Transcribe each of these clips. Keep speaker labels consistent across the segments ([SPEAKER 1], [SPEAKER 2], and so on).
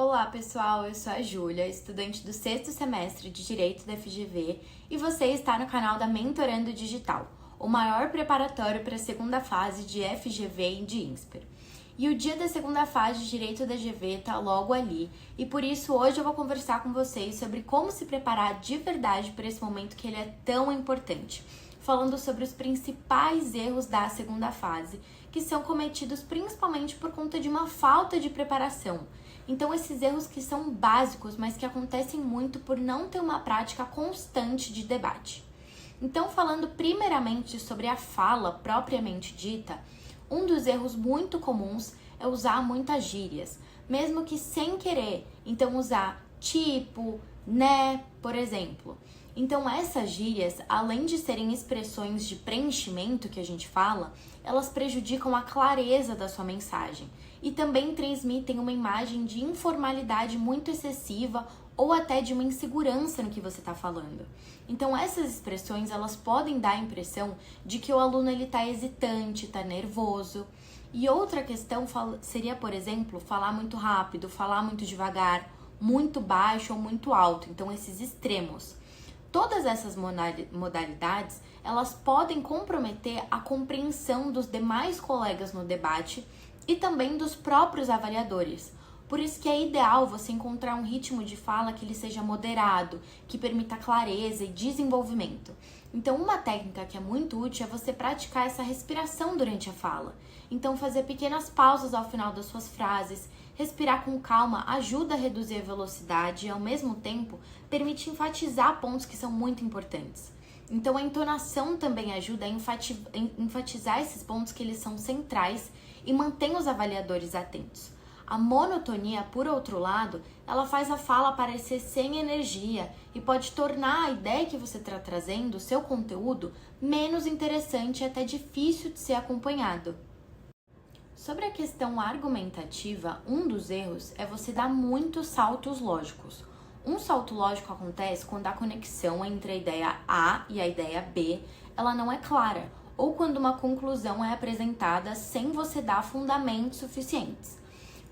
[SPEAKER 1] Olá pessoal, eu sou a Júlia, estudante do 6º semestre de Direito da FGV e você está no canal da Mentorando Digital, o maior preparatório para a segunda fase de FGV e de INSPER. E o dia da segunda fase de Direito da GV está logo ali e por isso hoje eu vou conversar com vocês sobre como se preparar de verdade para esse momento que ele é tão importante, falando sobre os principais erros da segunda fase, que são cometidos principalmente por conta de uma falta de preparação. Então, esses erros que são básicos, mas que acontecem muito por não ter uma prática constante de debate. Então, falando primeiramente sobre a fala propriamente dita, um dos erros muito comuns é usar muitas gírias, mesmo que sem querer. Então, usar tipo, né, por exemplo. Então, essas gírias, além de serem expressões de preenchimento que a gente fala, elas prejudicam a clareza da sua mensagem e também transmitem uma imagem de informalidade muito excessiva ou até de uma insegurança no que você está falando. Então, essas expressões, elas podem dar a impressão de que o aluno está hesitante, está nervoso. E outra questão seria, por exemplo, falar muito rápido, falar muito devagar, muito baixo ou muito alto. Então, esses extremos. Todas essas modalidades, elas podem comprometer a compreensão dos demais colegas no debate e também dos próprios avaliadores. Por isso que é ideal você encontrar um ritmo de fala que ele seja moderado, que permita clareza e desenvolvimento. Então, uma técnica que é muito útil é você praticar essa respiração durante a fala. Então, fazer pequenas pausas ao final das suas frases, respirar com calma ajuda a reduzir a velocidade e, ao mesmo tempo, permite enfatizar pontos que são muito importantes. Então, a entonação também ajuda a enfatizar esses pontos que eles são centrais e mantém os avaliadores atentos. A monotonia, por outro lado, ela faz a fala parecer sem energia e pode tornar a ideia que você está trazendo, o seu conteúdo, menos interessante e até difícil de ser acompanhado. Sobre a questão argumentativa, um dos erros é você dar muitos saltos lógicos. Um salto lógico acontece quando a conexão entre a ideia A e a ideia B ela não é clara, ou quando uma conclusão é apresentada sem você dar fundamentos suficientes.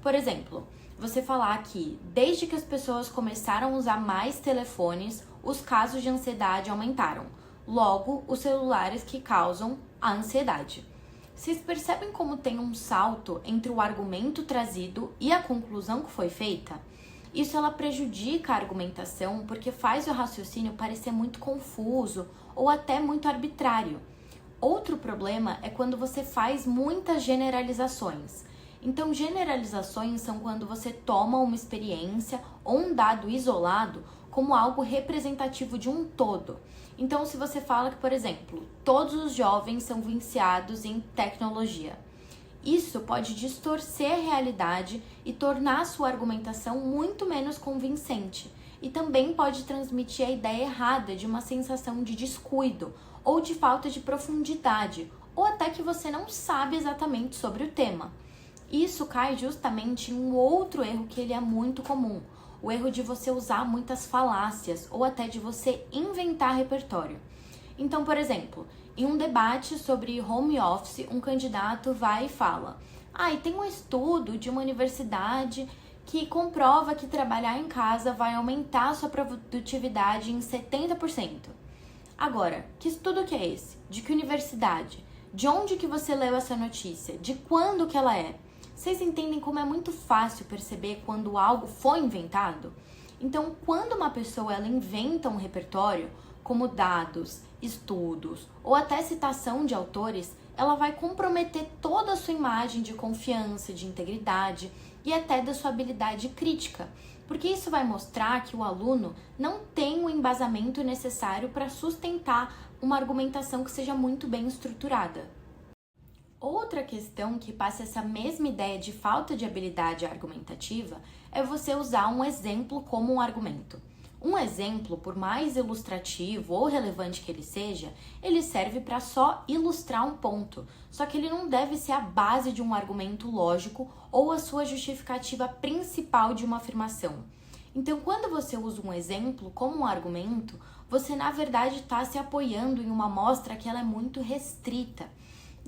[SPEAKER 1] Por exemplo, você falar que desde que as pessoas começaram a usar mais telefones, os casos de ansiedade aumentaram. Logo, os celulares que causam a ansiedade. Vocês percebem como tem um salto entre o argumento trazido e a conclusão que foi feita? Isso ela prejudica a argumentação porque faz o raciocínio parecer muito confuso ou até muito arbitrário. Outro problema é quando você faz muitas generalizações. Então, generalizações são quando você toma uma experiência ou um dado isolado como algo representativo de um todo. Então, se você fala que, por exemplo, todos os jovens são viciados em tecnologia, isso pode distorcer a realidade e tornar a sua argumentação muito menos convincente. E também pode transmitir a ideia errada de uma sensação de descuido ou de falta de profundidade, ou até que você não sabe exatamente sobre o tema. Isso cai justamente em um outro erro que ele é muito comum, o erro de você usar muitas falácias ou até de você inventar repertório. Então, por exemplo, em um debate sobre home office, um candidato vai e fala: e tem um estudo de uma universidade que comprova que trabalhar em casa vai aumentar a sua produtividade em 70%. Agora, que estudo que é esse? De que universidade? De onde que você leu essa notícia? De quando que ela é? Vocês entendem como é muito fácil perceber quando algo foi inventado? Então, quando uma pessoa ela inventa um repertório, como dados, estudos ou até citação de autores, ela vai comprometer toda a sua imagem de confiança, de integridade e até da sua habilidade crítica, porque isso vai mostrar que o aluno não tem o embasamento necessário para sustentar uma argumentação que seja muito bem estruturada. Outra questão que passa essa mesma ideia de falta de habilidade argumentativa é você usar um exemplo como um argumento. Um exemplo, por mais ilustrativo ou relevante que ele seja, ele serve para só ilustrar um ponto, só que ele não deve ser a base de um argumento lógico ou a sua justificativa principal de uma afirmação. Então, quando você usa um exemplo como um argumento, você na verdade está se apoiando em uma amostra que ela é muito restrita.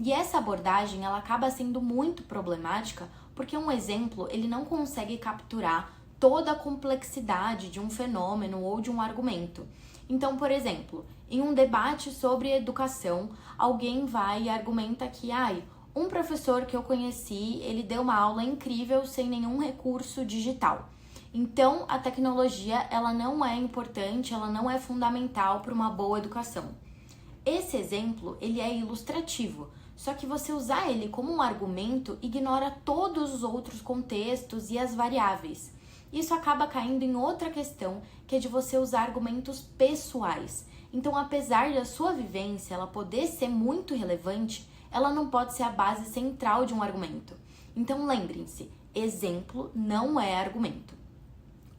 [SPEAKER 1] E essa abordagem ela acaba sendo muito problemática porque um exemplo ele não consegue capturar toda a complexidade de um fenômeno ou de um argumento. Então, por exemplo, em um debate sobre educação, alguém vai e argumenta que, um professor que eu conheci, ele deu uma aula incrível sem nenhum recurso digital. Então, a tecnologia, ela não é importante, ela não é fundamental para uma boa educação. Esse exemplo, ele é ilustrativo, só que você usar ele como um argumento ignora todos os outros contextos e as variáveis. Isso acaba caindo em outra questão, que é de você usar argumentos pessoais. Então, apesar da sua vivência ela poder ser muito relevante, ela não pode ser a base central de um argumento. Então, lembrem-se, exemplo não é argumento.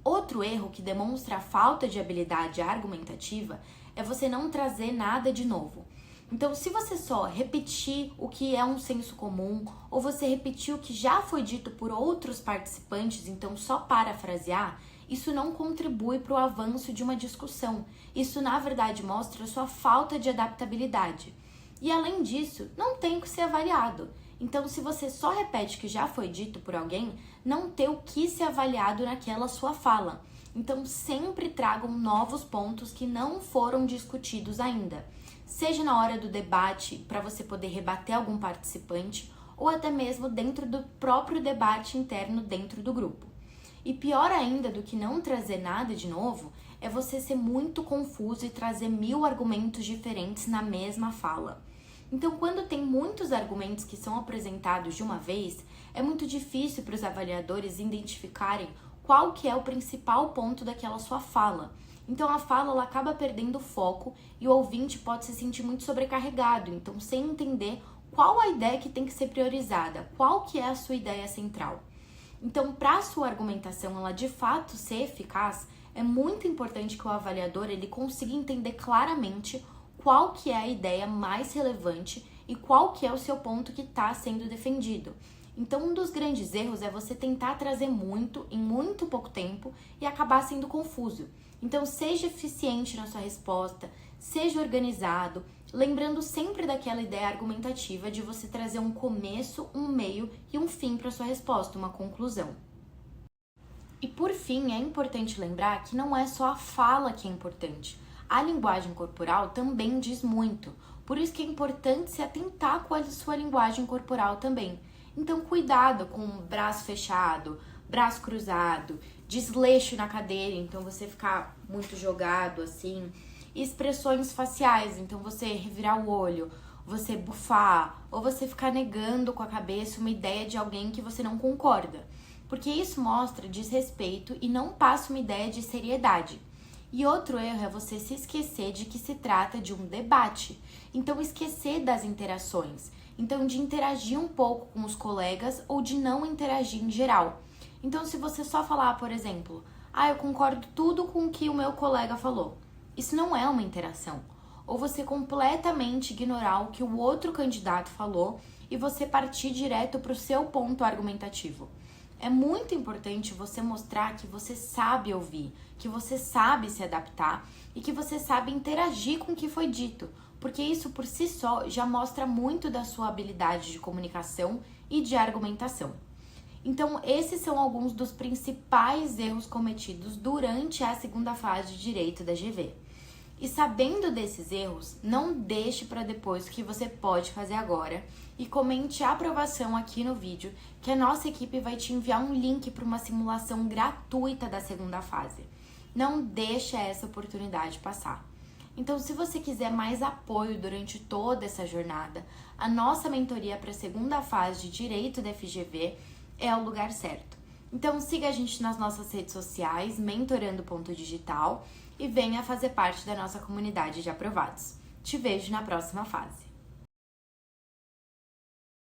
[SPEAKER 1] Outro erro que demonstra a falta de habilidade argumentativa é você não trazer nada de novo. Então, se você só repetir o que é um senso comum, ou você repetir o que já foi dito por outros participantes, então só parafrasear, isso não contribui para o avanço de uma discussão. Isso, na verdade, mostra a sua falta de adaptabilidade. E, além disso, não tem que ser avaliado. Então, se você só repete o que já foi dito por alguém, não tem o que ser avaliado naquela sua fala. Então, sempre tragam novos pontos que não foram discutidos ainda. Seja na hora do debate, para você poder rebater algum participante, ou até mesmo dentro do próprio debate interno dentro do grupo. E pior ainda do que não trazer nada de novo, é você ser muito confuso e trazer 1000 argumentos diferentes na mesma fala. Então, quando tem muitos argumentos que são apresentados de uma vez, é muito difícil para os avaliadores identificarem qual que é o principal ponto daquela sua fala. Então, a fala ela acaba perdendo foco e o ouvinte pode se sentir muito sobrecarregado, então sem entender qual a ideia que tem que ser priorizada, qual que é a sua ideia central. Então, para a sua argumentação ela de fato ser eficaz, é muito importante que o avaliador ele consiga entender claramente qual que é a ideia mais relevante e qual que é o seu ponto que está sendo defendido. Então, um dos grandes erros é você tentar trazer muito em muito pouco tempo e acabar sendo confuso. Então, seja eficiente na sua resposta, seja organizado, lembrando sempre daquela ideia argumentativa de você trazer um começo, um meio e um fim para sua resposta, uma conclusão. E por fim, é importante lembrar que não é só a fala que é importante. A linguagem corporal também diz muito. Por isso que é importante se atentar com a sua linguagem corporal também. Então, cuidado com o braço fechado, braço cruzado, desleixo na cadeira, então você ficar muito jogado assim. Expressões faciais, então você revirar o olho, você bufar, ou você ficar negando com a cabeça uma ideia de alguém que você não concorda. Porque isso mostra desrespeito e não passa uma ideia de seriedade. E outro erro é você se esquecer de que se trata de um debate. Então, esquecer das interações. Então, de interagir um pouco com os colegas ou de não interagir em geral. Então, se você só falar, por exemplo, eu concordo tudo com o que o meu colega falou. Isso não é uma interação. Ou você completamente ignorar o que o outro candidato falou e você partir direto para o seu ponto argumentativo. É muito importante você mostrar que você sabe ouvir, que você sabe se adaptar e que você sabe interagir com o que foi dito, porque isso por si só já mostra muito da sua habilidade de comunicação e de argumentação. Então, esses são alguns dos principais erros cometidos durante a segunda fase de direito da GV. E sabendo desses erros, não deixe para depois o que você pode fazer agora e comente a aprovação aqui no vídeo, que a nossa equipe vai te enviar um link para uma simulação gratuita da segunda fase. Não deixe essa oportunidade passar. Então, se você quiser mais apoio durante toda essa jornada, a nossa mentoria para a segunda fase de Direito da FGV é o lugar certo. Então, siga a gente nas nossas redes sociais, mentorando.digital, e venha fazer parte da nossa comunidade de aprovados. Te vejo na próxima fase.